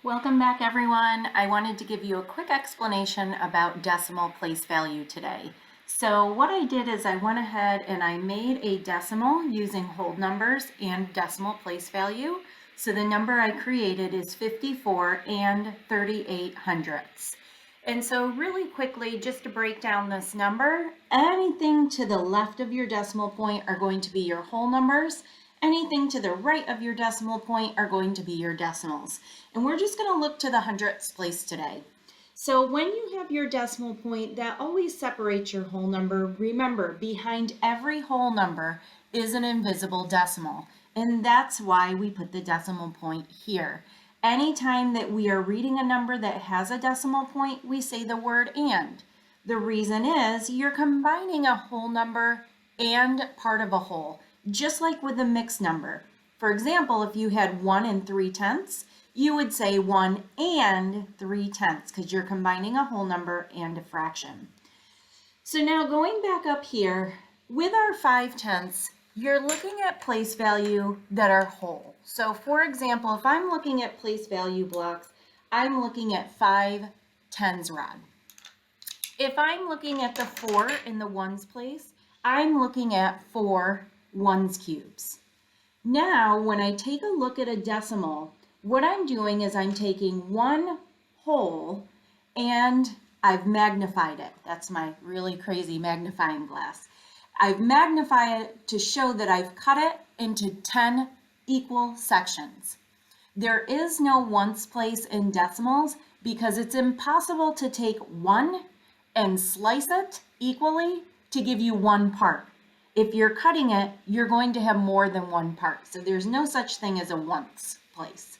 Welcome back, everyone. I wanted to give you a quick explanation about decimal place value today. So what I did is I went ahead and I made a decimal using whole numbers and decimal place value. So the number I created is 54 and 38 hundredths. And so really quickly, just to break down this number, anything to the left of your decimal point are going to be your whole numbers. Anything to the right of your decimal point are going to be your decimals. And we're just going to look to the hundredths place today. So when you have your decimal point, that always separates your whole number. Remember, behind every whole number is an invisible decimal. And that's why we put the decimal point here. Anytime that we are reading a number that has a decimal point, we say the word and. The reason is you're combining a whole number and part of a whole, just like with a mixed number. For example, if you had 1 and 3/10, you would say 1 and 3/10 because you're combining a whole number and a fraction. So now going back up here, with our 5/10, you're looking at place value that are whole. So for example, if I'm looking at place value blocks, I'm looking at 5/10 rod. If I'm looking at the 4 in the ones place, I'm looking at 4 ones cubes. Now, when I take a look at a decimal, what I'm doing is I'm taking one whole and I've magnified it. That's my really crazy magnifying glass. I've magnified it to show that I've cut it into 10 equal sections. There is no ones place in decimals because it's impossible to take 1 and slice it equally to give you one part. If you're cutting it, you're going to have more than one part. So there's no such thing as a ones place.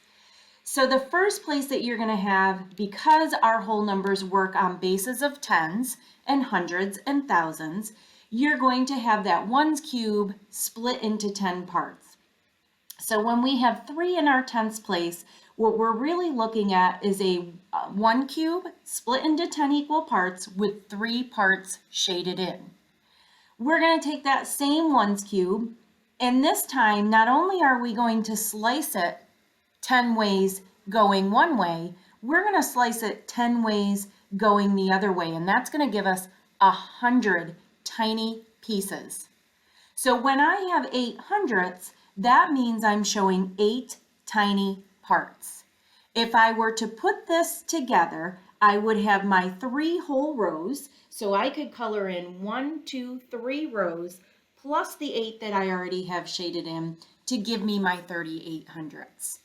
So the first place that you're going to have, because our whole numbers work on bases of tens and hundreds and thousands, you're going to have that ones cube split into 10 parts. So when we have 3 in our tenths place, what we're really looking at is a 1 cube split into 10 equal parts with 3 parts shaded in. We're going to take that same ones cube, and this time not only are we going to slice it 10 ways going one way, we're going to slice it 10 ways going the other way, and that's going to give us 100 tiny pieces. So when I have 8 hundredths, that means I'm showing 8 tiny parts. If I were to put this together, I would have my 3 whole rows, so I could color in 1, 2, 3 rows plus the 8 that I already have shaded in to give me my 38 hundredths.